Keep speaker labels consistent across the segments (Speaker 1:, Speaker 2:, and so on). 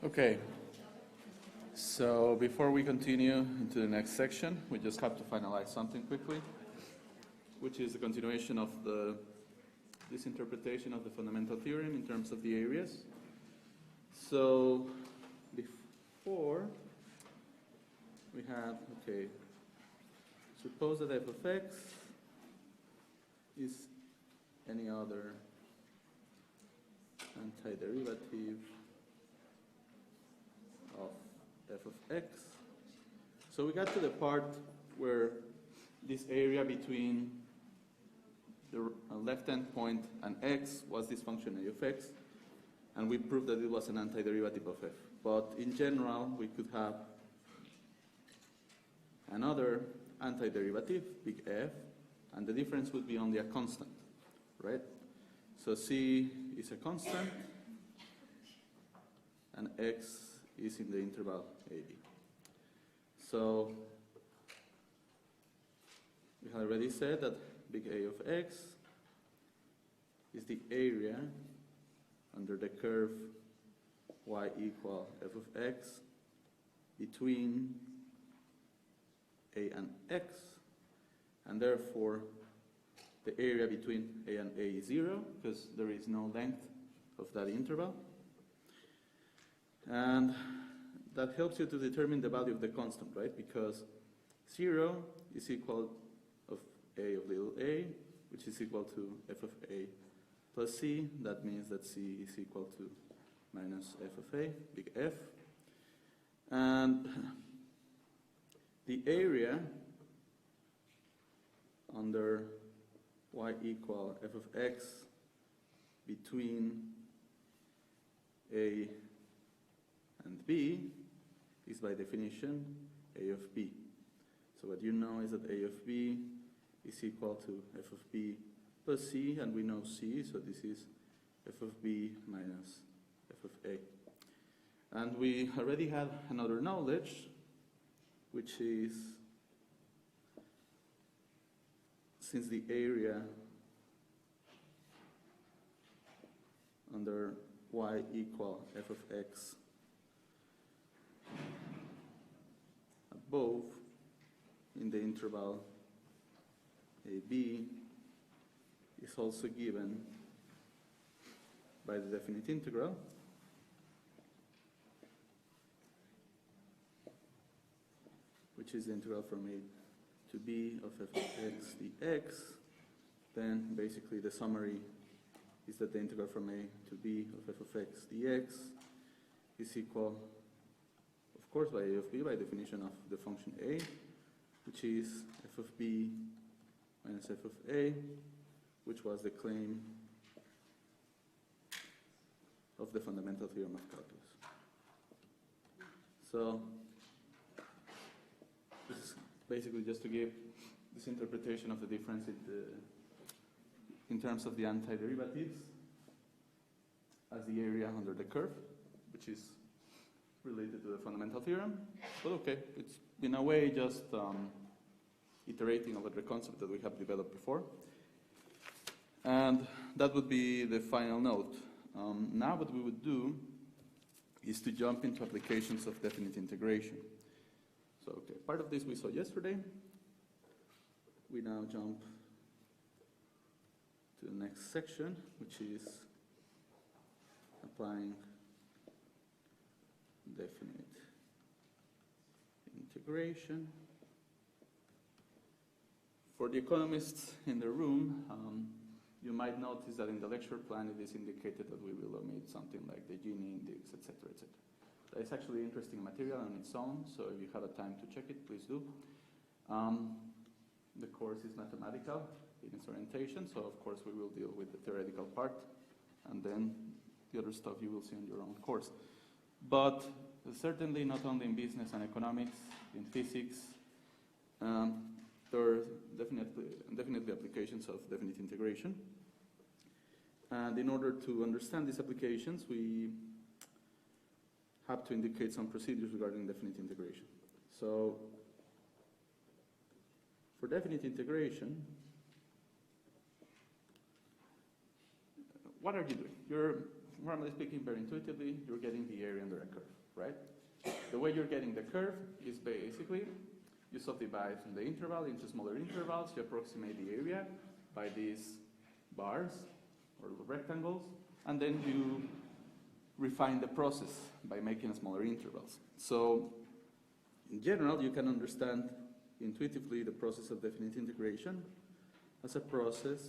Speaker 1: Okay, so before we continue into the next section, we just have to finalize something quickly, which is a continuation of this interpretation of the fundamental theorem in terms of the areas. So before we have, okay, suppose that f of x is any other antiderivative of f of x. So we got to the part where this area between the left-hand point and x was this function a of x, and we proved that it was an antiderivative of f. But in general, we could have another antiderivative, big F, and the difference would be only a constant, right? So c is a constant, and x is in the interval AB. So we have already said that big A of x is the area under the curve y equal f of x between a and x, and therefore the area between a and a is 0 because there is no length of that interval. And that helps you to determine the value of the constant, right? Because 0 is equal of a of little a, which is equal to f of a plus c. That means that c is equal to minus f of a, big F. And the area under y equal f of x between a and b is by definition a of b. So what you know is that a of b is equal to f of b plus c, and we know c, so this is f of b minus f of a. And we already have another knowledge, which is since the area under y equal f of x above in the interval AB is also given by the definite integral, which is the integral from a to b of f of x dx, then basically the summary is that the integral from a to b of f of x dx is equal, of course, by a of b, by definition of the function a, which is f of b minus f of a, which was the claim of the fundamental theorem of calculus. So this is basically just to give this interpretation of the difference in terms of the antiderivatives as the area under the curve, which is related to the fundamental theorem. But okay, it's in a way just iterating over the concept that we have developed before. And that would be the final note. Now what we would do is to jump into applications of definite integration. So okay, part of this we saw yesterday. We now jump to the next section, which is applying definite integration. For the economists in the room, you might notice that in the lecture plan it is indicated that we will omit something like the Gini index, etc., etc. That is actually interesting material on its own, so if you have a time to check it, please do. The course is mathematical in its orientation, so of course we will deal with the theoretical part, and then the other stuff you will see in your own course. But certainly not only in business and economics, in physics, there are definitely applications of definite integration. And in order to understand these applications, we have to indicate some procedures regarding definite integration. So for definite integration, what are you doing? You're normally speaking, very intuitively, you're getting the area under a curve, right? The way you're getting the curve is basically you subdivide the interval into smaller intervals, you approximate the area by these bars or rectangles, and then you refine the process by making smaller intervals. So, in general, you can understand intuitively the process of definite integration as a process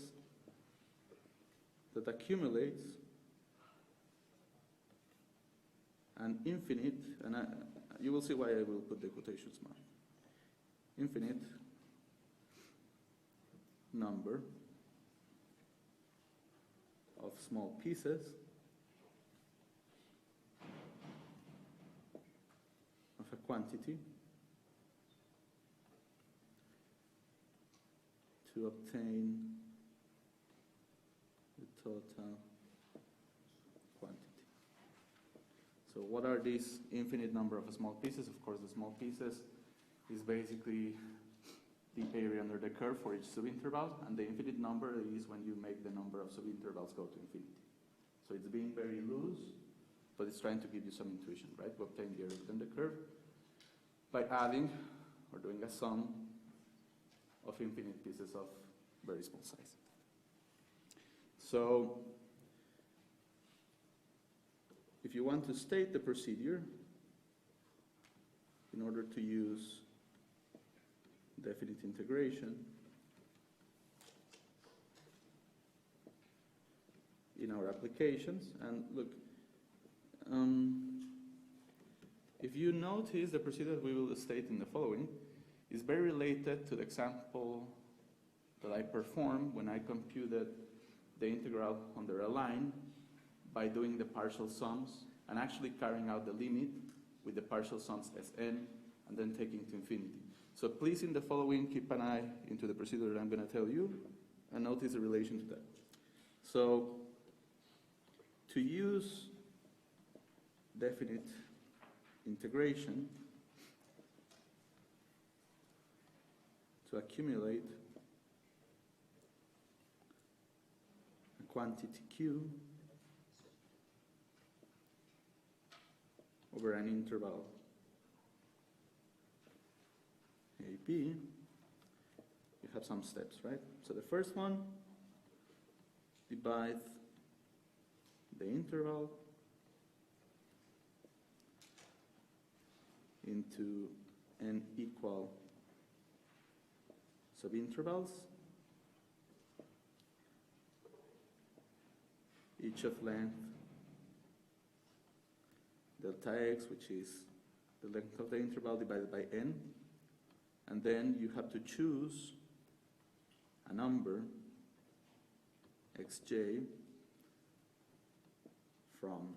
Speaker 1: that accumulates an infinite, and you will see why I will put the quotations mark, infinite number of small pieces of a quantity to obtain the total quantity. So what are these infinite number of small pieces? Of course, the small pieces is basically the area under the curve for each subinterval, and the infinite number is when you make the number of subintervals go to infinity. So it's being very loose, but it's trying to give you some intuition, right? To obtain the area within the curve by adding or doing a sum of infinite pieces of very small size. So if you want to state the procedure in order to use definite integration in our applications, and look, if you notice, the procedure we will state in the following is very related to the example that I performed when I computed the integral under a line by doing the partial sums and actually carrying out the limit with the partial sums Sn and then taking to infinity. So please, in the following, keep an eye into the procedure that I'm going to tell you and notice the relation to that. So to use definite integration to accumulate a quantity Q over an interval AB, you have some steps, right? So the first one, divide the interval into n equal subintervals, each of length delta x, which is the length of the interval divided by n, and then you have to choose a number xj from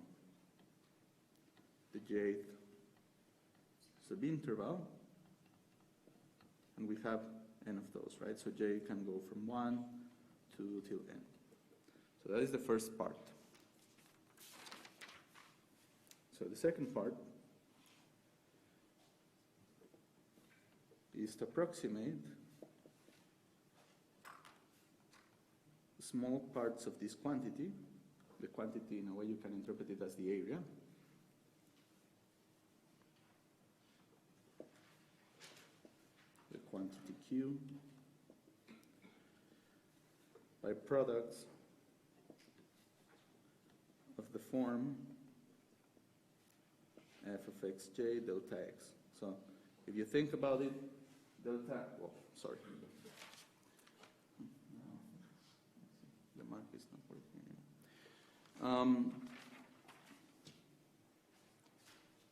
Speaker 1: the jth subinterval, and we have n of those, right? So j can go from 1 to till n. So that is the first part. So the second part is to approximate small parts of this quantity. The quantity, in a way, you can interpret it as the area. The quantity Q by products of the form f of xj delta x. So if you think about it, delta, well, sorry. The mark is not working.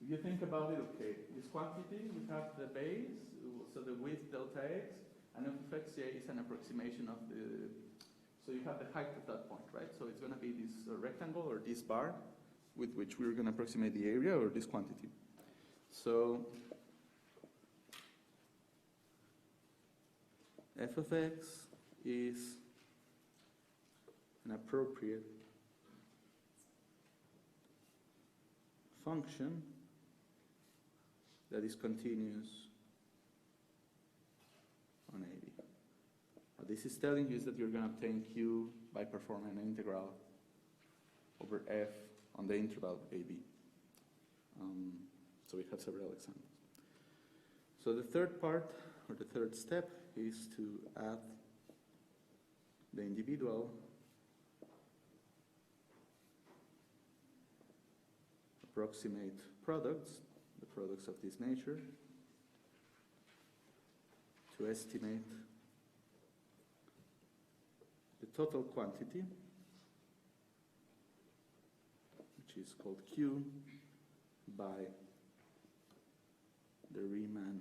Speaker 1: If you think about it, okay, this quantity, we have the base, so the width delta x, and f of xj is an approximation of the, so you have the height at that point, right? So it's going to be this rectangle or this bar with which we're going to approximate the area or this quantity. So f of x is an appropriate function that is continuous on AB. What this is telling you is that you're going to obtain Q by performing an integral over f on the interval AB. So we have several examples. So the third part, or the third step, is to add the individual approximate products, the products of this nature, to estimate the total quantity, which is called Q, by the Riemann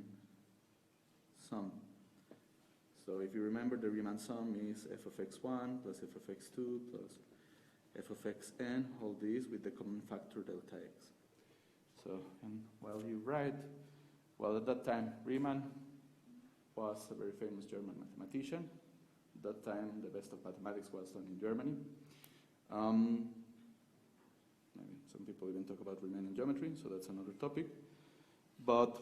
Speaker 1: sum. So if you remember, the Riemann sum is f of x1 plus f of x2 plus f of xn, all these with the common factor delta x. So, and while you write, well, at that time, Riemann was a very famous German mathematician. At that time, the best of mathematics was done in Germany. Maybe some people even talk about Riemannian geometry, so that's another topic. But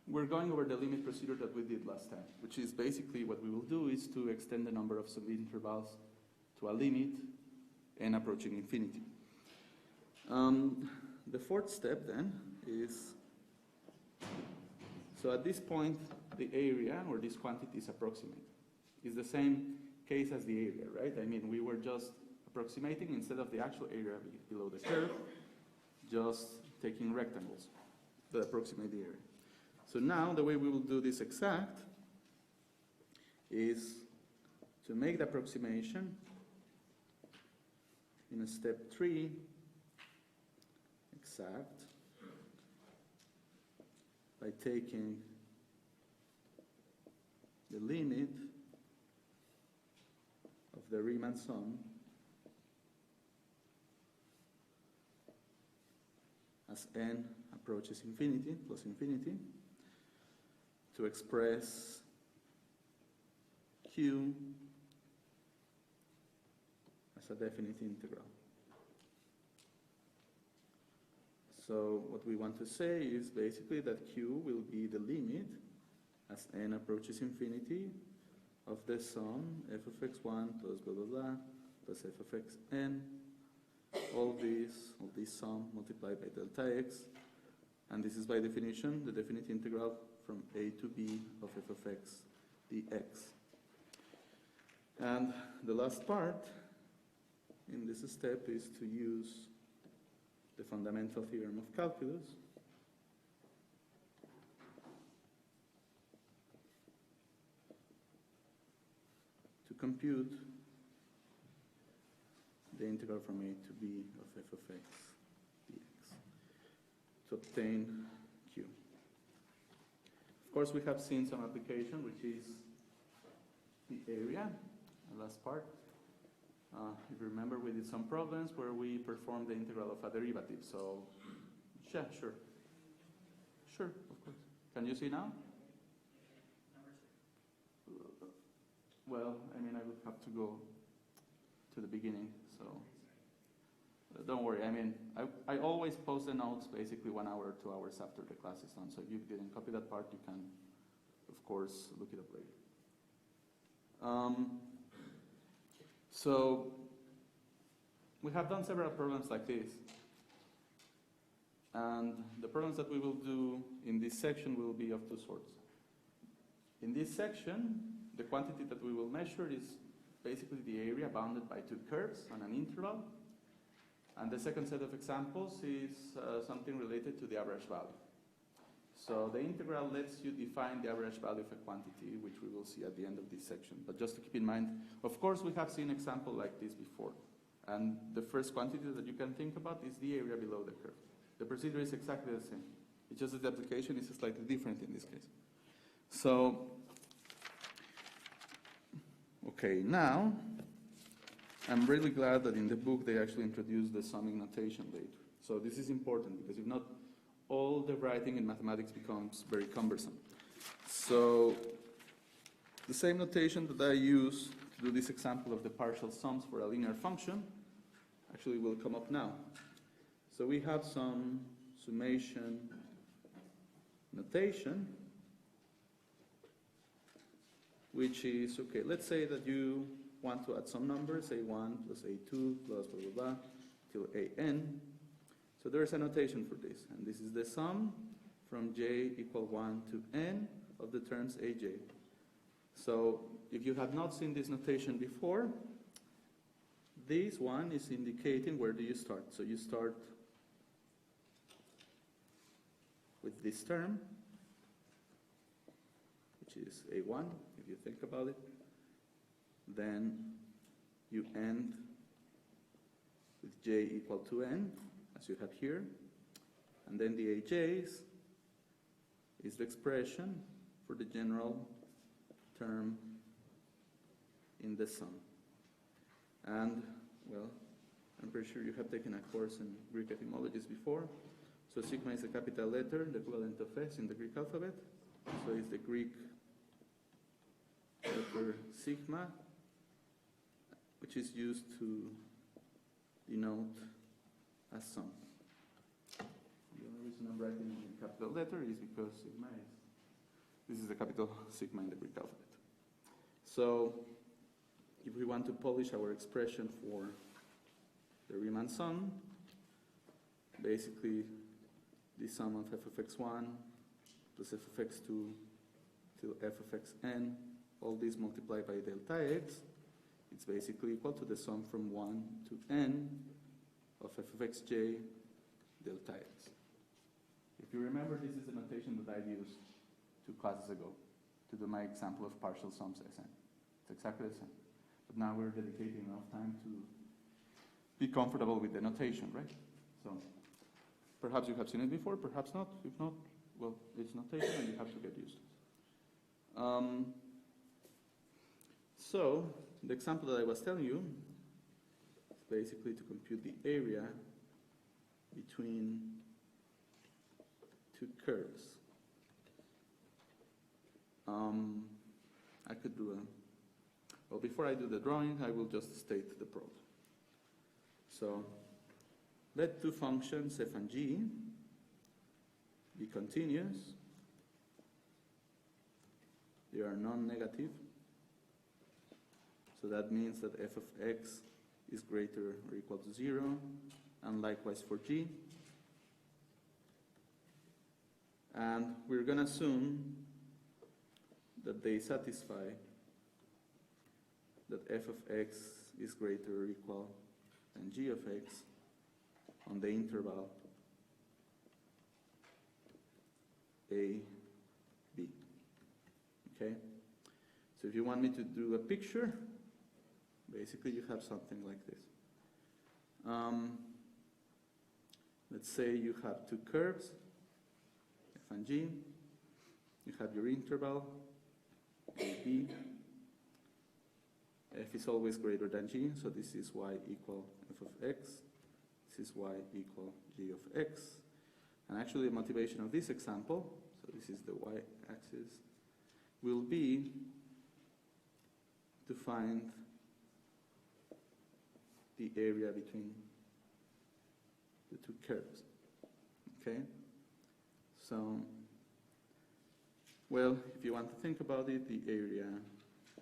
Speaker 1: we're going over the limit procedure that we did last time, which is basically what we will do is to extend the number of subintervals to a limit n approaching infinity. The fourth step then is, so at this point, the area, or this quantity, is approximate. It's the same case as the area, right? I mean, we were just approximating instead of the actual area below the curve, just taking rectangles that approximate the area. So now the way we will do this exact is to make the approximation in a step 3 exact by taking the limit of the Riemann sum as n approaches infinity plus infinity to express Q as a definite integral. So what we want to say is basically that Q will be the limit as n approaches infinity of the sum f of x1 plus blah blah blah plus f of xn, all this sum multiplied by delta x, and this is by definition the definite integral from a to b of f of x dx. And the last part in this step is to use the fundamental theorem of calculus to compute the integral from a to b of f of x dx to obtain Q. Of course, we have seen some application, which is the area, the last part. If you remember, we did some problems where we performed the integral of a derivative. So, yeah, sure. Sure, of course. Can you see now? Well, I mean, I would have to go to the beginning, so don't worry. I mean, I always post the notes basically 1 hour or 2 hours after the class is done. So if you didn't copy that part, you can, of course, look it up later. So we have done several problems like this. And the problems that we will do in this section will be of two sorts. In this section, the quantity that we will measure is basically the area bounded by two curves on an interval. And the second set of examples is something related to the average value. So the integral lets you define the average value of a quantity, which we will see at the end of this section. But just to keep in mind, of course, we have seen an example like this before. And the first quantity that you can think about is the area below the curve. The procedure is exactly the same. It's just that the application is slightly different in this case. So, okay, now, I'm really glad that in the book they actually introduced the summing notation later. So this is important, because if not, all the writing in mathematics becomes very cumbersome. So the same notation that I use to do this example of the partial sums for a linear function actually will come up now. So we have some summation notation, which is, okay, let's say that you want to add some numbers, a1 plus a2 plus blah, blah, blah, till an. So there is a notation for this, and this is the sum from j equal 1 to n of the terms aj. So if you have not seen this notation before, this one is indicating where do you start. So you start with this term, which is a1, if you think about it. Then you end with j equal to n, as you have here. And then the aj's is the expression for the general term in the sum. And, well, I'm pretty sure you have taken a course in Greek etymologies before. So sigma is a capital letter, the equivalent of S in the Greek alphabet. So it's the Greek letter sigma, which is used to denote a sum. The only reason I'm writing in capital letter is because sigma this is the capital sigma in the Greek alphabet. So if we want to polish our expression for the Riemann sum, basically the sum of f of x1 plus f of x2 till f of xn, all these multiplied by delta x, it's basically equal to the sum from 1 to n of f of xj delta x. If you remember, this is the notation that I used 2 classes ago to do my example of partial sums Sn. It's exactly the same. But now we're dedicating enough time to be comfortable with the notation, right? So perhaps you have seen it before, perhaps not. If not, well, it's notation and you have to get used to it. So the example that I was telling you is basically to compute the area between two curves. I could do well, before I do the drawing, I will just state the problem. So let two functions f and g be continuous. They are non-negative. So that means that f of x is greater or equal to 0, and likewise for g. And we're going to assume that they satisfy that f of x is greater or equal than g of x on the interval a, b. Okay? So if you want me to do a picture, basically you have something like this. Let's say you have two curves, f and g. You have your interval, a, b. F is always greater than g, so this is y equal f of x. This is y equal g of x. And actually the motivation of this example, so this is the y-axis, will be to find the area between the two curves. Okay? So, well, if you want to think about it, the area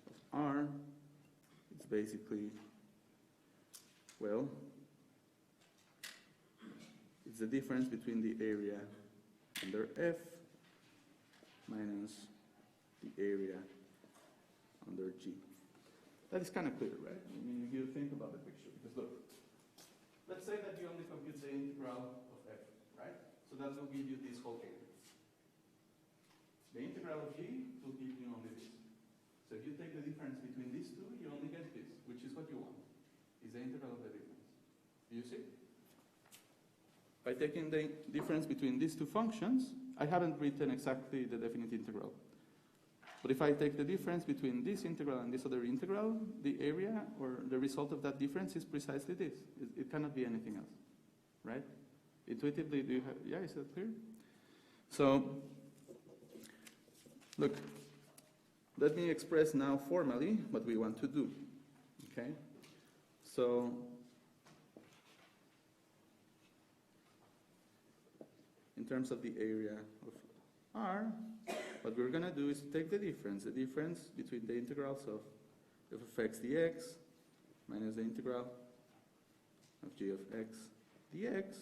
Speaker 1: of R is basically, well, it's the difference between the area under F minus the area under G. That is kind of clear, right? I mean, if you think about the picture, because look, let's say that you only compute the integral of F, right? So that will give you this whole area. The integral of G will give you only this. So if you take the difference between these two, you only get this, which is what you want, is the integral of the difference. Do you see? By taking the difference between these two functions, I haven't written exactly the definite integral. But if I take the difference between this integral and this other integral, the area or the result of that difference is precisely this. It cannot be anything else, right? Intuitively, do you have, yeah, is that clear? So, look, let me express now formally what we want to do, okay? So, in terms of the area of R, what we're going to do is take the difference between the integrals of f of x dx minus the integral of g of x dx,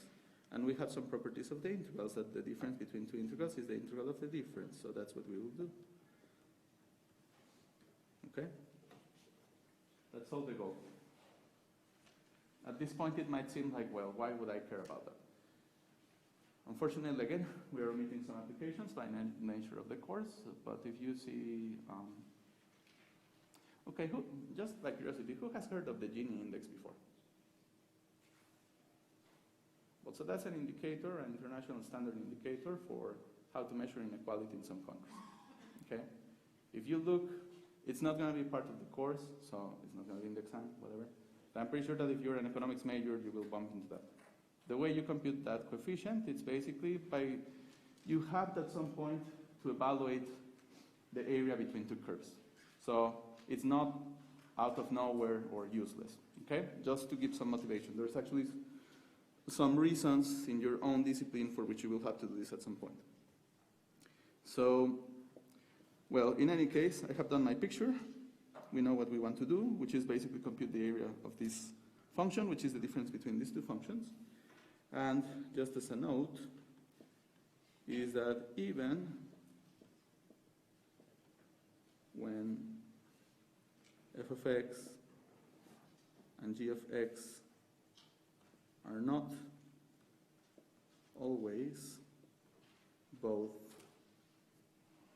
Speaker 1: and we have some properties of the integrals, that the difference between two integrals is the integral of the difference, so that's what we will do. Okay? That's all the goal. At this point it might seem like, well, why would I care about that? Unfortunately, again, we are omitting some applications by nature of the course, but if you see, okay, just by curiosity, who has heard of the Gini index before? Well, so that's an indicator, an international standard indicator for how to measure inequality in some countries. Okay? If you look, it's not going to be part of the course, so it's not going to be in the exam, whatever. But I'm pretty sure that if you're an economics major, you will bump into that. The way you compute that coefficient, it's basically by, you have at some point to evaluate the area between two curves. So it's not out of nowhere or useless, okay? Just to give some motivation. There's actually some reasons in your own discipline for which you will have to do this at some point. So, well, in any case, I have done my picture. We know what we want to do, which is basically compute the area of this function, which is the difference between these two functions. And just as a note, is that even when f of x and g of x are not always both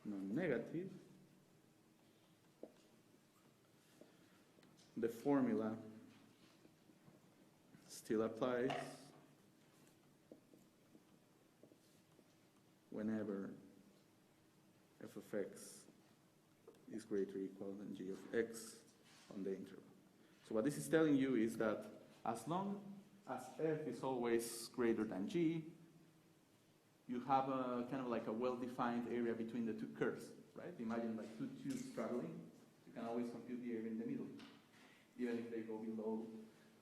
Speaker 1: non-negative, the formula still applies whenever f of x is greater or equal than g of x on the interval. So what this is telling you is that as long as f is always greater than g, you have a kind of like a well-defined area between the two curves, right? Imagine like two tubes traveling. You can always compute the area in the middle, even if they go below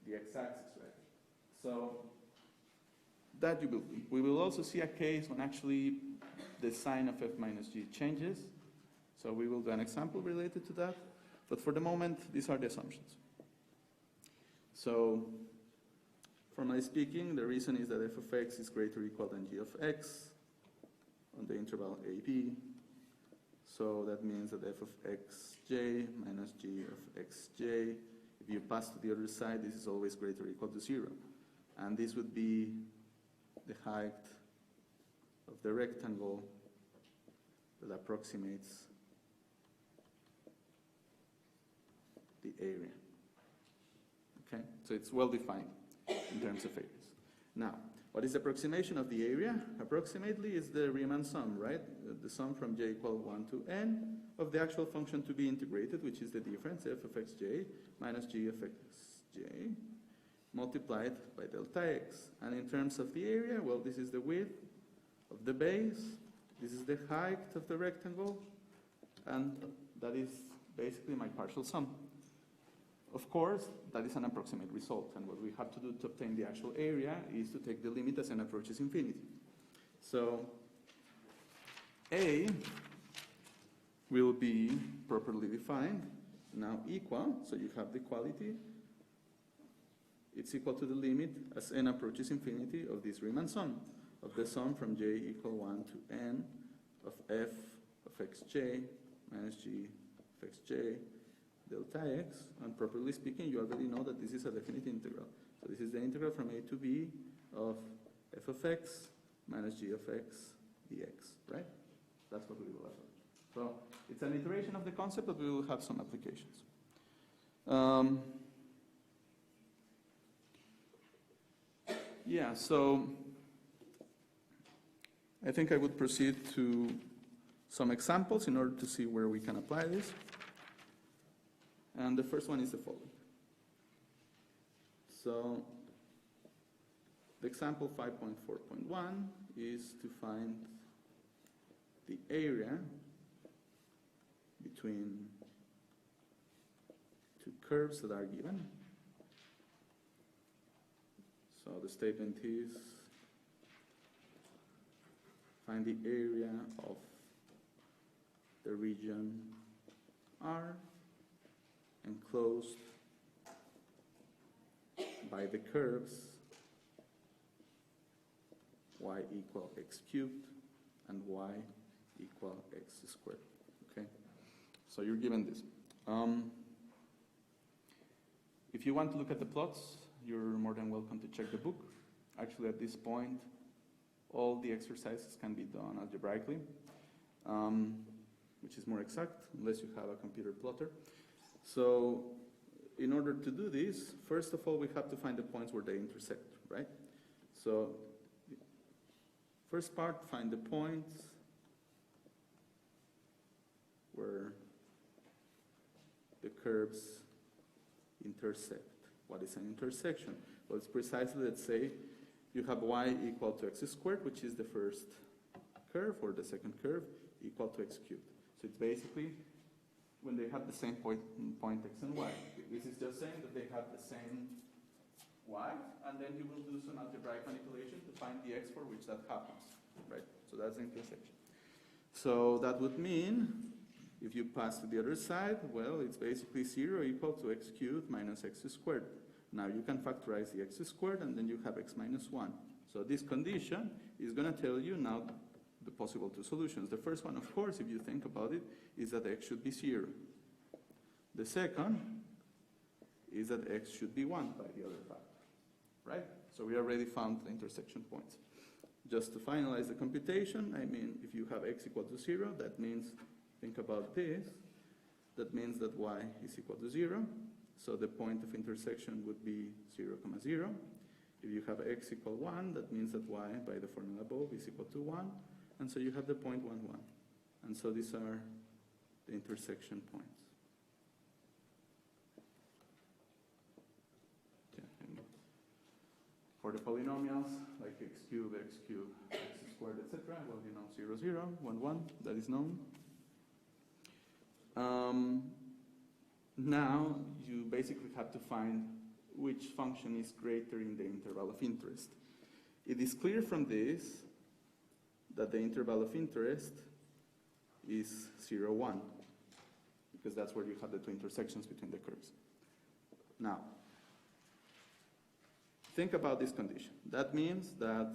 Speaker 1: the x-axis, right? So that you will do. We will also see a case when actually the sign of f minus g changes. So we will do an example related to that. But for the moment, these are the assumptions. So formally speaking, the reason is that f of x is greater or equal than g of x on the interval ab. So that means that f of xj minus g of xj, if you pass to the other side, this is always greater or equal to 0. And this would be the height of the rectangle that approximates the area. Okay, so it's well defined in terms of areas. Now, what is the approximation of the area? Approximately is the Riemann sum, right? The sum from j equal 1 to n of the actual function to be integrated, which is the difference f of xj minus g of xj multiplied by delta x. And in terms of the area, well, this is the width of the base, this is the height of the rectangle, and that is basically my partial sum. Of course, that is an approximate result, and what we have to do to obtain the actual area is to take the limit as n approaches infinity. So A will be properly defined, now equal, so you have the equality, it's equal to the limit as n approaches infinity of this Riemann sum, of the sum from j equal 1 to n of f of xj minus g of xj delta x, and properly speaking, you already know that this is a definite integral. So this is the integral from a to b of f of x minus g of x dx, right? That's what we will have. So it's an iteration of the concept, but we will have some applications. Yeah, so I think I would proceed to some examples in order to see where we can apply this. And the first one is the following. So the example 5.4.1 is to find the area between two curves that are given. So the statement is find the area of the region R enclosed by the curves y equal x cubed, and y equal x squared. Okay? So you're given this. If you want to look at the plots, you're more than welcome to check the book. Actually, at this point, all the exercises can be done algebraically, which is more exact, unless you have a computer plotter. So in order to do this, first of all, we have to find the points where they intersect, right? So first part, find the points where the curves intersect. What is an intersection? Well, it's precisely, let's say, you have y equal to x squared, which is the first curve, or the second curve, equal to x cubed. So it's basically when they have the same point x and y. This is just saying that they have the same y, and then you will do some algebraic manipulation to find the x for which that happens, right? So that's the intersection. So that would mean, if you pass to the other side, well, it's basically 0 equal to x cubed minus x squared. Now you can factorize the x squared, and then you have x minus 1. So this condition is going to tell you now the possible two solutions. The first one, of course, if you think about it, is that x should be 0. The second is that x should be 1 by the other factor, right? So we already found the intersection points. Just to finalize the computation, I mean, if you have x equal to 0, that means, think about this, that means that y is equal to 0. So the point of intersection would be 0, 0. If you have x equal 1, that means that y, by the formula above, is equal to 1. And so you have the point 1, 1. And so these are the intersection points. Okay. For the polynomials, like x cubed, x squared, etc., well, you know, 0, 0, 1, 1, that is known. Now, you basically have to find which function is greater in the interval of interest. It is clear from this that the interval of interest is 0, 1, because that's where you have the two intersections between the curves. Now, think about this condition. That means that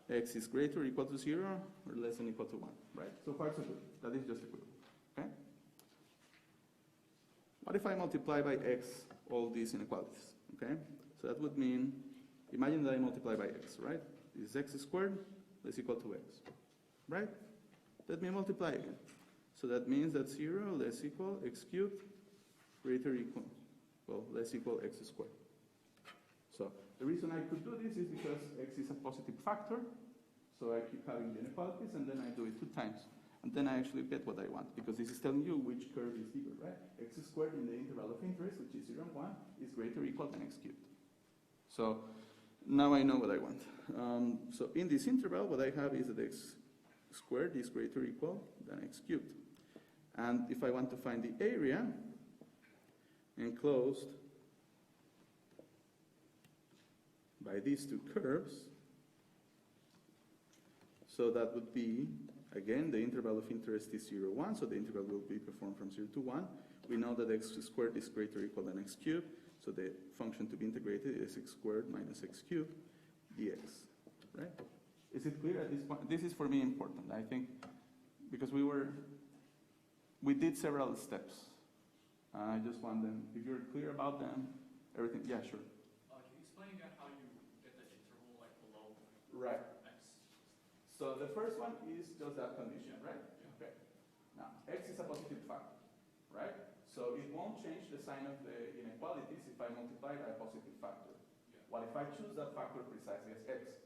Speaker 1: x is greater or equal to 0 or less than equal to 1, right? So far, so good. That is just equivalent, okay? What if I multiply by x all these inequalities, okay? So that would mean, imagine that I multiply by x, right? This is x squared, less equal to x, right? Let me multiply again. So that means that 0 less equal x cubed greater equal, well, less equal x squared. So the reason I could do this is because x is a positive factor, so I keep having the inequalities, and then I do it 2 times. And then I actually get what I want, because this is telling you which curve is bigger, right? X squared in the interval of interest, which is 0 and 1, is greater or equal than x cubed. So now I know what I want. So in this interval, what I have is that x squared is greater or equal than x cubed. And if I want to find the area enclosed by these two curves, so that would be, again, the interval of interest is 0, 1, so the integral will be performed from 0 to 1. We know that x squared is greater or equal than x cubed, so the function to be integrated is x squared minus x cubed dx, right? Is it clear at this point? This is for me important, I think, because we did several steps. I just want them, if you're clear about them, everything, yeah, sure.
Speaker 2: Can you explain again how you get the interval like below
Speaker 1: Right.
Speaker 2: x?
Speaker 1: So the first one is just that condition, right?
Speaker 2: Yeah.
Speaker 1: Okay. Now, x is a positive factor, right? So it won't change the sign of the inequalities if I multiply by a positive factor.
Speaker 2: Yeah.
Speaker 1: What if I choose that factor precisely as x?
Speaker 2: Okay.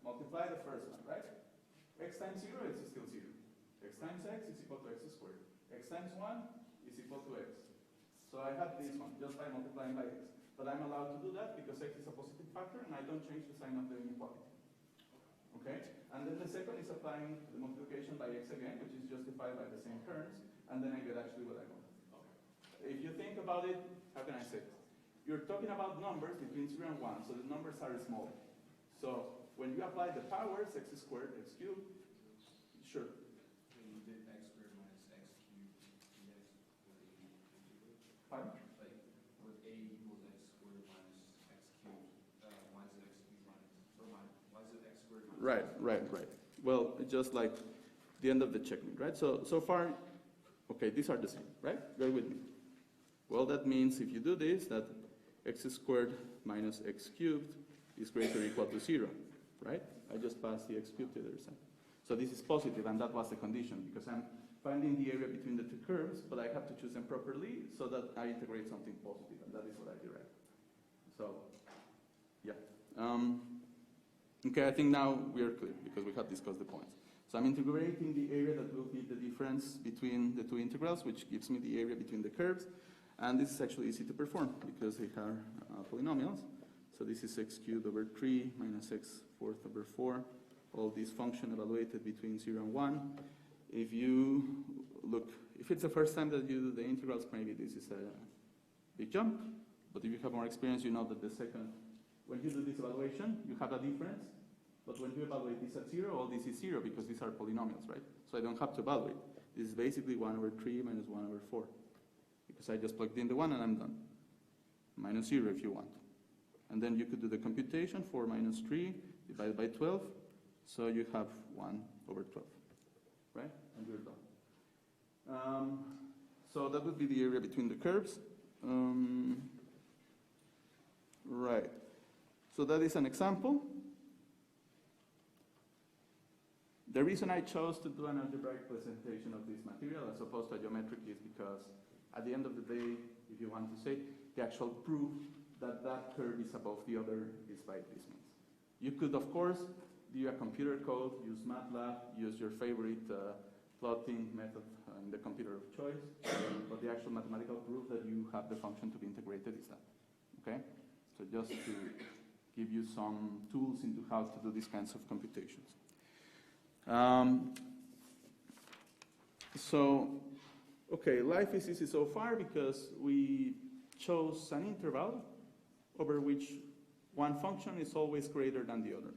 Speaker 1: Multiply the first one, right? X times 0 is still 0. X times x is equal to x squared. X times 1 is equal to x. So I have this one just by multiplying by x. But I'm allowed to do that because x is a positive factor and I don't change the sign of the inequality. Okay? And then the second is applying the multiplication by x again, which is justified by the same terms, and then I get actually what I want.
Speaker 2: Okay.
Speaker 1: If you think about it, how can I say it? You're talking about numbers between 0 and 1, so the numbers are small. So when you apply the powers, x squared, x cubed, sure.
Speaker 2: When you did x squared minus x cubed dx with a integrated.
Speaker 1: Pardon?
Speaker 2: Like with a equals x squared minus x cubed, minus x cubed minus, or minus, why is
Speaker 1: Right. Well, it's just like the end of the checkmate, right? So far, okay, these are the same, right? Bear with me. Well, that means if you do this, that x squared minus x cubed is greater or equal to 0, right? I just passed the x cubed to the other side. So this is positive, and that was the condition, because I'm finding the area between the two curves, but I have to choose them properly so that I integrate something positive, and that is what I derive. So, yeah. Okay, I think now we are clear, because we have discussed the points. So I'm integrating the area that will be the difference between the two integrals, which gives me the area between the curves. And this is actually easy to perform, because they are polynomials. So this is x cubed over 3 minus x fourth over 4. All these function evaluated between 0 and 1. If you look, if it's the first time that you do the integrals, maybe this is a big jump. But if you have more experience, you know that the second, when you do this evaluation, you have a difference. But when you evaluate this at 0, all this is 0, because these are polynomials, right? So I don't have to evaluate. This is basically 1 over 3 minus 1 over 4. Because I just plugged in the 1 and I'm done. Minus 0 if you want. And then you could do the computation. 4 minus 3 divided by 12. So you have 1 over 12, right? And you're done. So that would be the area between the curves. Right. So that is an example. The reason I chose to do an algebraic presentation of this material as opposed to a geometric is because at the end of the day, if you want to say, the actual proof that that curve is above the other is by this means. You could, of course, do a computer code, use MATLAB, use your favorite plotting method in the computer of choice, but the actual mathematical proof that you have the function to be integrated is that. Okay? So just to give you some tools into how to do these kinds of computations. Okay, life is easy so far because we chose an interval over which one function is always greater than the other.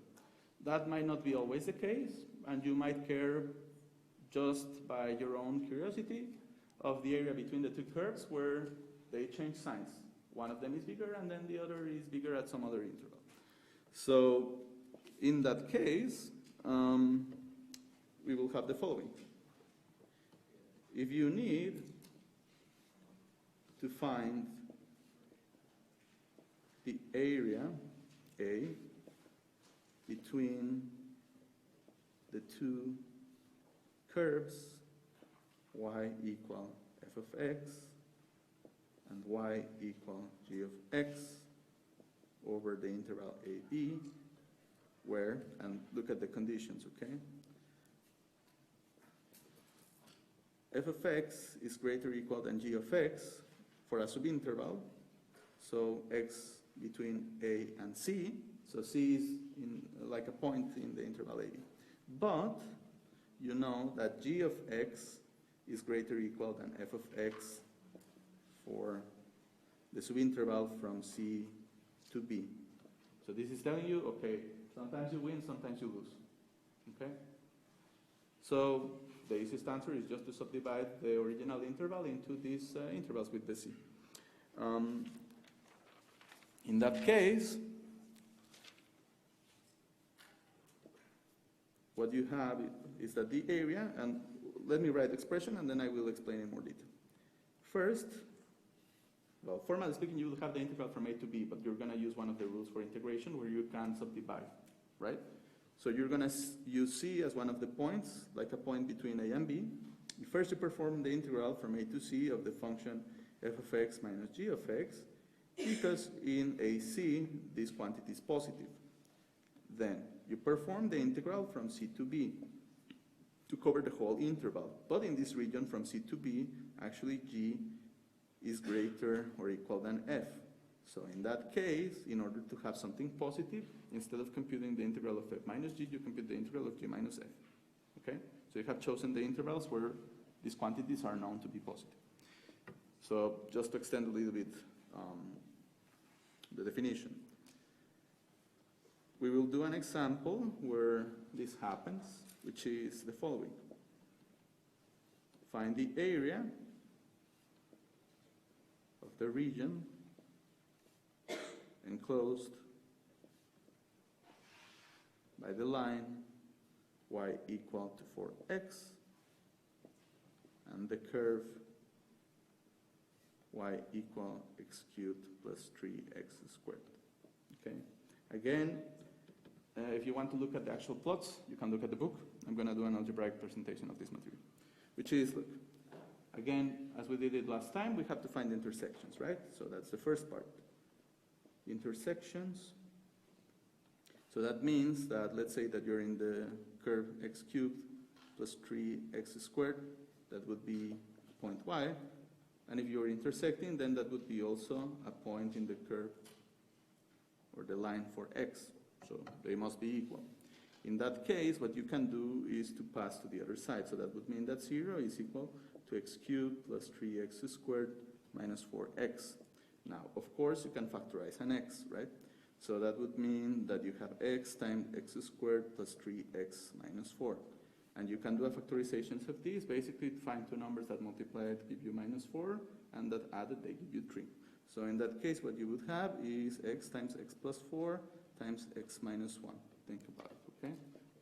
Speaker 1: That might not be always the case, and you might care just by your own curiosity of the area between the two curves where they change signs. One of them is bigger, and then the other is bigger at some other interval. So in that case, we will have the following. If you need to find the area A between the two curves y equal f of x and y equal g of x over the interval AB, where, and look at the conditions, okay? F of x is greater or equal than g of x for a subinterval, so x between A and C, so C is in, like a point in the interval AB. But you know that g of x is greater or equal than f of x for the subinterval from C to B. So this is telling you, okay, sometimes you win, sometimes you lose. Okay? So the easiest answer is just to subdivide the original interval into these intervals with the C. In that case, what you have is that the area, and let me write the expression and then I will explain in more detail. First, well, formally speaking, you will have the integral from A to B, but you're going to use one of the rules for integration where you can subdivide, right? So you're going to use C as one of the points, like a point between A and B. First, you perform the integral from A to C of the function f of x minus g of x, because in AC, this quantity is positive. Then, you perform the integral from C to B to cover the whole interval. But in this region, from C to B, actually g is greater or equal than f. So in that case, in order to have something positive, instead of computing the integral of f minus g, you compute the integral of g minus f. Okay? So you have chosen the intervals where these quantities are known to be positive. So just to extend a little bit the definition. We will do an example where this happens, which is the following. Find the area of the region enclosed by the line y equal to 4x, and the curve y equal x cubed plus 3x squared. Okay. Again, if you want to look at the actual plots, you can look at the book. I'm going to do an algebraic presentation of this material, which is, look, again, as we did it last time, we have to find intersections, right? So that's the first part. Intersections. So that means that, let's say that you're in the curve x cubed plus 3x squared, that would be point y. And if you're intersecting, then that would be also a point in the curve or the line for x. So they must be equal. In that case, what you can do is to pass to the other side. So that would mean that 0 is equal to x cubed plus 3x squared minus 4x. Now, of course, you can factorize an x, right? So that would mean that you have x times x squared plus 3x minus 4. And you can do a factorizations of this, basically to find two numbers that multiplied give you minus 4, and that added they give you 3. So in that case, what you would have is x times x plus 4 times x minus 1. Think about it, okay?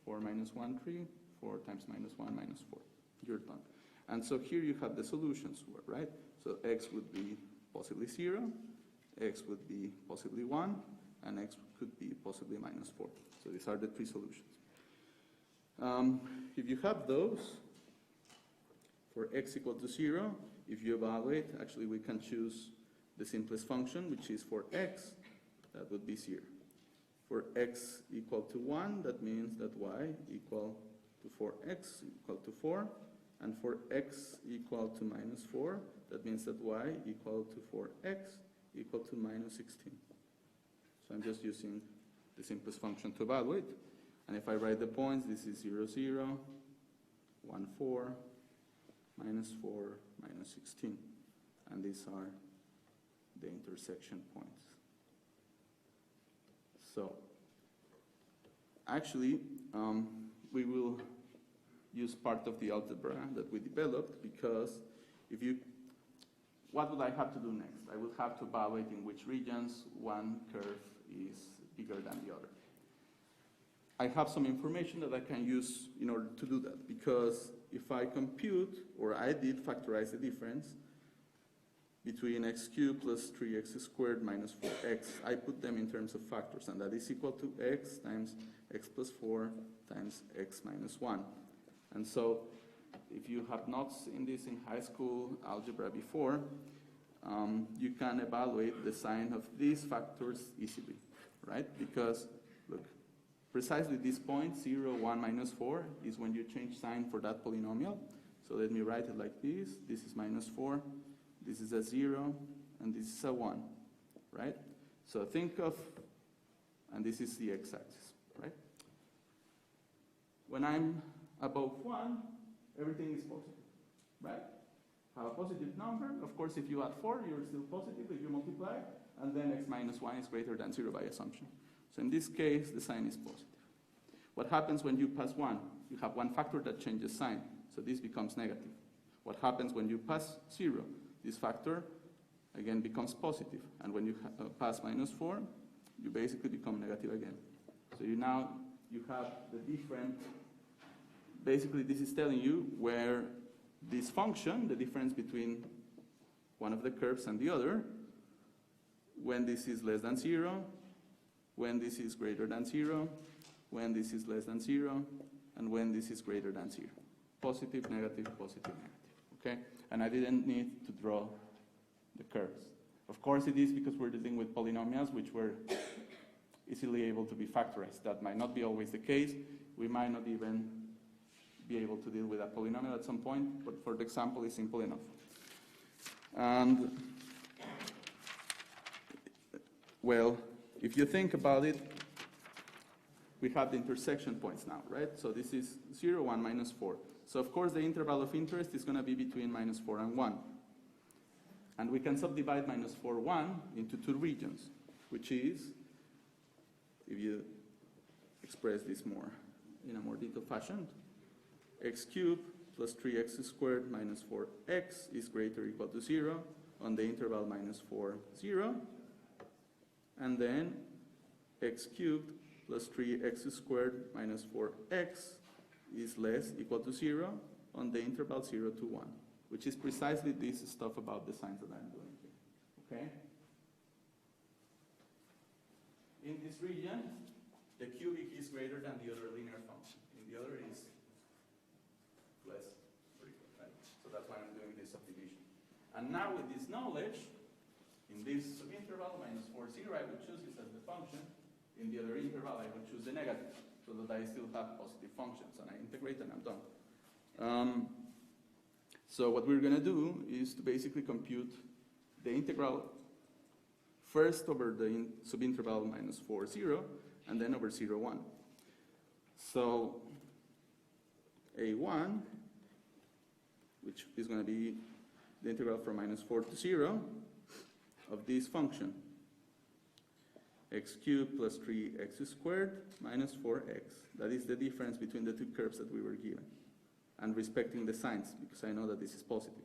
Speaker 1: 4 minus 1, 3. 4 times minus 1, minus 4. You're done. And so here you have the solutions, right? So x would be possibly 0, x would be possibly 1, and x could be possibly minus 4. So these are the three solutions. If you have those, for x equal to 0, if you evaluate, actually we can choose the simplest function, which is for x, that would be 0. For x equal to 1, that means that y equal to 4x equal to 4. And for x equal to minus 4, that means that y equal to 4x equal to minus 16. So I'm just using the simplest function to evaluate. And if I write the points, this is 0, 0, 1, 4, minus 4, minus 16. And these are the intersection points. So, actually, we will use part of the algebra that we developed, because what would I have to do next? I would have to evaluate in which regions one curve is bigger than the other. I have some information that I can use in order to do that, because if I compute, or I did factorize the difference between x cubed plus 3x squared minus 4x, I put them in terms of factors, and that is equal to x times x plus 4 times x minus 1. And so, if you have not seen this in high school algebra before, you can evaluate the sign of these factors easily, right? Because, look, precisely this point, 0, 1, minus 4, is when you change sign for that polynomial. So let me write it like this. This is minus 4, this is a 0, and this is a 1, right? So think of, and this is the x-axis, right? When I'm above 1, everything is positive, right? Have a positive number. Of course, if you add 4, you're still positive if you multiply, and then x minus 1 is greater than 0 by assumption. So in this case, the sign is positive. What happens when you pass 1? You have one factor that changes sign, so this becomes negative. What happens when you pass 0? This factor, again, becomes positive. And when you pass minus 4, you basically become negative again. So you have the different, basically this is telling you where this function, the difference between one of the curves and the other, when this is less than 0, when this is greater than 0, when this is less than 0, and when this is greater than 0. Positive, negative, positive, negative. Okay? And I didn't need to draw the curves. Of course it is, because we're dealing with polynomials which were easily able to be factorized. That might not be always the case. We might not even be able to deal with a polynomial at some point, but for the example, it's simple enough. And, well, if you think about it, we have the intersection points now, right? So this is 0, 1, minus 4. So of course the interval of interest is going to be between minus 4 and 1. And we can subdivide minus 4, 1 into two regions, which is, if you express this more in a more detailed fashion, x cubed plus 3x squared minus 4x is greater or equal to 0 on the interval minus 4, 0. And then x cubed plus 3x squared minus 4x is less equal to 0 on the interval 0 to 1, which is precisely this stuff about the signs that I'm doing here. Okay? In this region, the cubic is greater than the other linear function. In the other is less or equal, right? So that's why I'm doing this subdivision. And now with this knowledge, in this subinterval minus 4, 0, I would choose this as the function. In the other interval, I would choose the negative, so that I still have positive functions. And I integrate and I'm done. So what we're going to do is to basically compute the integral first over the subinterval minus 4, 0, and then over 0, 1. So a1, which is going to be the integral from minus 4 to 0 of this function, x cubed plus 3x squared minus 4x. That is the difference between the two curves that we were given. And respecting the signs, because I know that this is positive.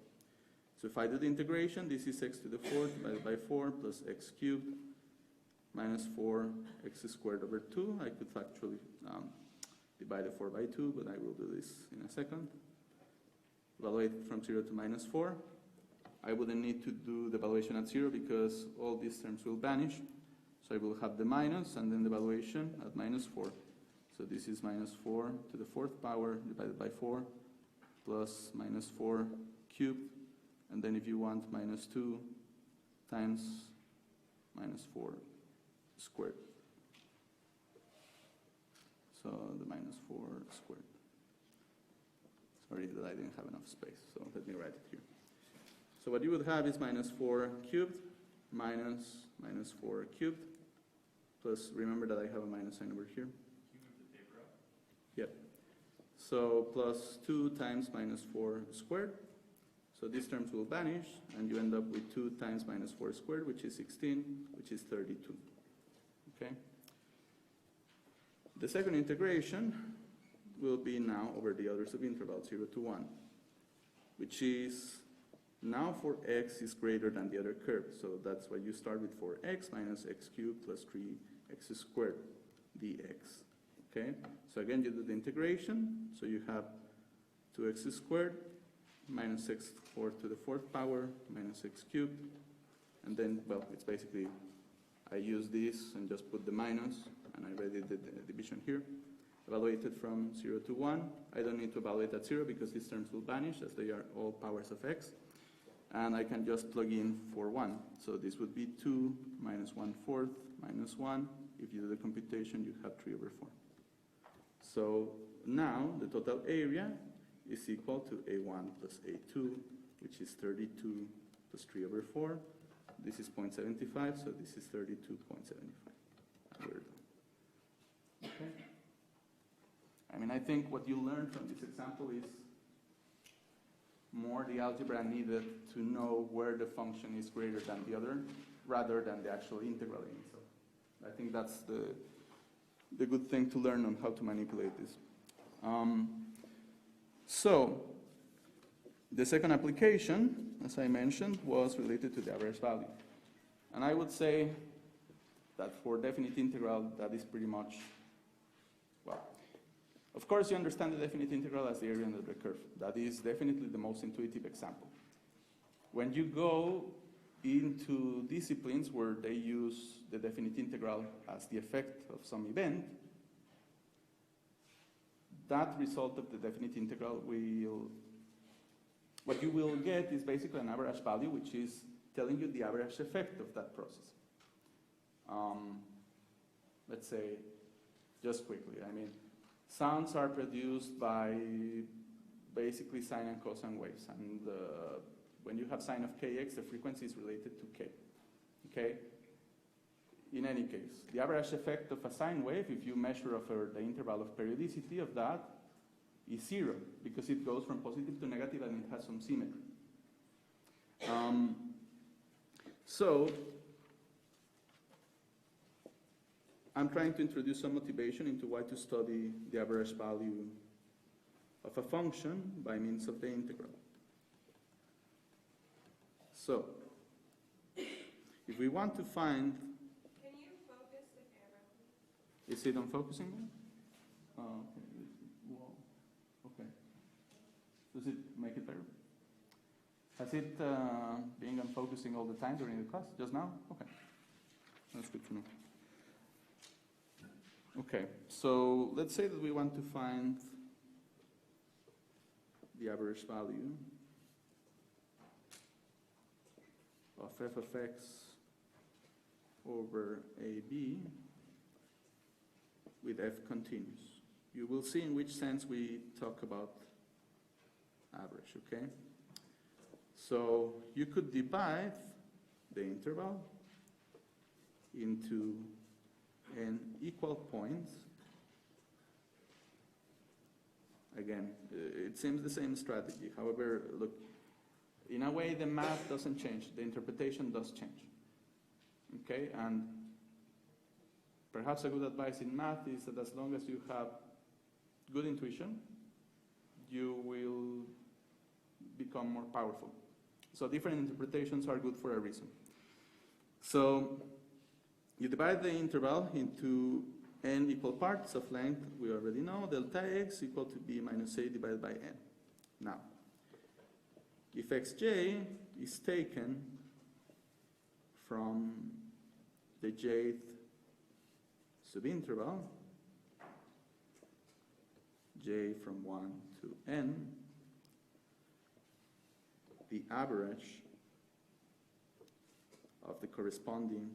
Speaker 1: So if I do the integration, this is x to the 4th divided by 4 plus x cubed minus 4x squared over 2. I could actually divide the 4 by 2, but I will do this in a second. Evaluate from 0 to minus 4. I wouldn't need to do the evaluation at 0 because all these terms will vanish. So I will have the minus and then the evaluation at minus 4. So this is minus 4 to the 4th power divided by 4 plus minus 4 cubed. And then if you want, minus 2 times minus 4 squared. So the minus 4 squared. Sorry that I didn't have enough space, so let me write it here. So what you would have is minus 4 cubed minus 4 cubed, plus, remember that I have a minus sign over here. Yep. So plus 2 times minus 4 squared. So these terms will vanish, and you end up with 2 times minus 4 squared, which is 16, which is 32. Okay? The second integration will be now over the other subinterval, 0 to 1, which is now for x is greater than the other curve. So that's why you start with 4x minus x cubed plus 3x squared dx. Okay? So again, you do the integration. So you have 2x squared minus x 4 to the 4th power minus x cubed. And then, well, it's basically, I use this and just put the minus, and I already did the division here. Evaluated from 0 to 1. I don't need to evaluate at 0 because these terms will vanish as they are all powers of x. And I can just plug in for 1. So this would be 2 minus 1/4 minus 1. If you do the computation, you have 3 over 4. So now the total area is equal to a1 plus a2, which is 32 plus 3 over 4. This is 0.75, so this is 32.75. We're done. Okay. I mean, I think what you learned from this example is more the algebra needed to know where the function is greater than the other, rather than the actual integral in itself. I think that's the good thing to learn on how to manipulate this. So, the second application, as I mentioned, was related to the average value. And I would say that for definite integral, that is pretty much, well, of course you understand the definite integral as the area under the curve. That is definitely the most intuitive example. When you go into disciplines where they use the definite integral as the effect of some event, that result of the definite integral what you will get is basically an average value, which is telling you the average effect of that process. Let's say, just quickly, I mean, sounds are produced by basically sine and cosine waves, and when you have sine of kx, the frequency is related to k. Okay? In any case, the average effect of a sine wave, if you measure over the interval of periodicity of that, is 0, because it goes from positive to negative and it has some symmetry. So, I'm trying to introduce some motivation into why to study the average value of a function by means of the integral. So, if we want to find...
Speaker 3: Can you focus the camera, please?
Speaker 1: Is it unfocusing? Okay. Well, okay. Does it make it better? Has it been unfocusing all the time during the class? Just now? Okay. That's good to know. Okay, so let's say that we want to find the average value of f of x over AB with f continuous. You will see in which sense we talk about average, okay? So you could divide the interval into n equal points. Again, it seems the same strategy. However, look, in a way the math doesn't change, the interpretation does change. Okay, and perhaps a good advice in math is that as long as you have good intuition, you will become more powerful. So different interpretations are good for a reason. So you divide the interval into n equal parts of length, we already know, delta x equal to b minus a divided by n. Now, if xj is taken from the jth subinterval, j from 1 to n, the average of the corresponding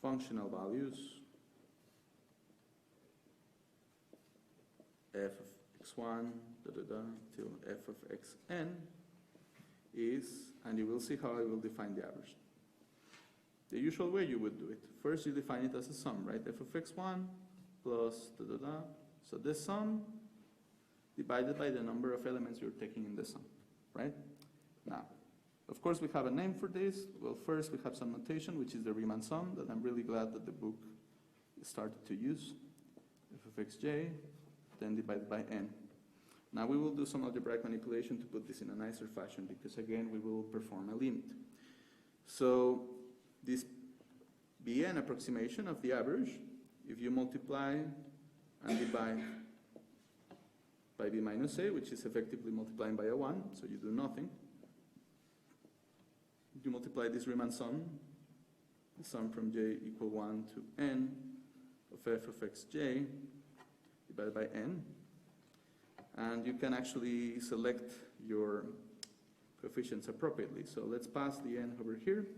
Speaker 1: functional values f of x1 till f of xn is, and you will see how I will define the average. The usual way you would do it. First you define it as a sum, right? F of x1 plus so this sum divided by the number of elements you're taking in the sum, right? Now, of course we have a name for this. Well, first we have some notation, which is the Riemann sum, that I'm really glad that the book started to use. F of xj, then divided by n. Now we will do some algebraic manipulation to put this in a nicer fashion, because again we will perform a limit. So this Bn approximation of the average, if you multiply and divide by b minus a, which is effectively multiplying by a 1, so you do nothing. You multiply this Riemann sum, the sum from j equal 1 to n of f of xj divided by n, and you can actually select your coefficients appropriately. So let's pass the n over here,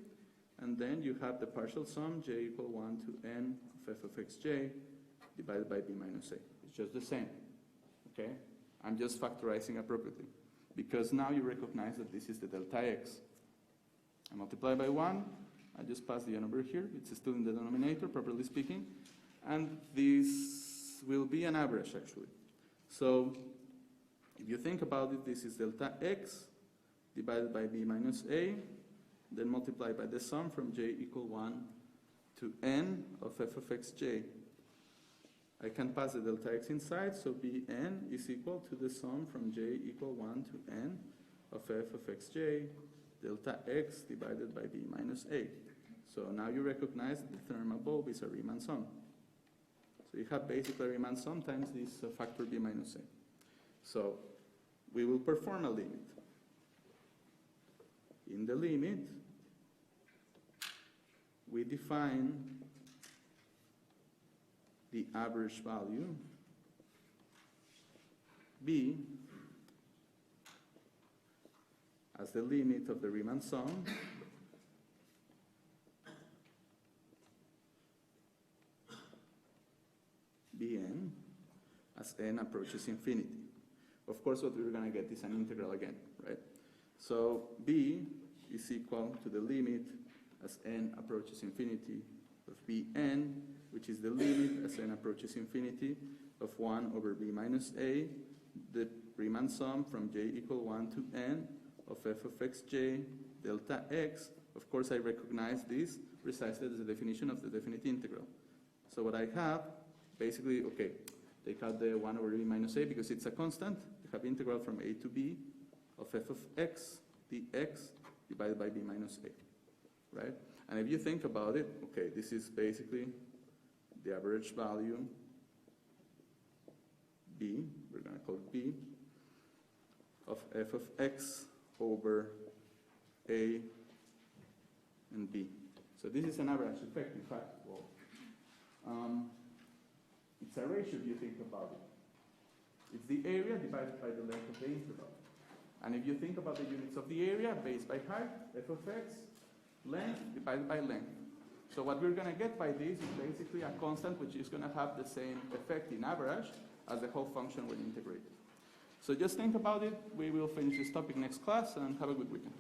Speaker 1: and then you have the partial sum j equal 1 to n of f of xj divided by b minus a. It's just the same, okay? I'm just factorizing appropriately, because now you recognize that this is the delta x. I multiply by 1, I just pass the n over here, it's still in the denominator, properly speaking, and this will be an average actually. So if you think about it, this is delta x divided by b minus a, then multiplied by the sum from j equal 1 to n of f of xj. I can pass the delta x inside, so bn is equal to the sum from j equal 1 to n of f of xj delta x divided by b minus a. So now you recognize that the term above is a Riemann sum. So you have basically a Riemann sum times this factor b minus a. So we will perform a limit. In the limit, we define the average value b as the limit of the Riemann sum bn as n approaches infinity. Of course, what we're going to get is an integral again, right? So b is equal to the limit as n approaches infinity of bn, which is the limit as n approaches infinity of 1 over b minus a, the Riemann sum from j equal 1 to n of f of xj delta x. Of course, I recognize this precisely as the definition of the definite integral. So what I have, basically, okay, take out the 1 over b minus a because it's a constant. You have integral from a to b of f of x dx divided by b minus a, right? And if you think about it, okay, this is basically the average value B, we're going to call it B, of f of x over A and B. So this is an average effect, in fact. Well, it's a ratio if you think about it. It's the area divided by the length of the interval. And if you think about the units of the area, based by height, f of x, length divided by length. So what we're going to get by this is basically a constant which is going to have the same effect in average as the whole function when integrated. So just think about it. We will finish this topic next class, and have a good weekend.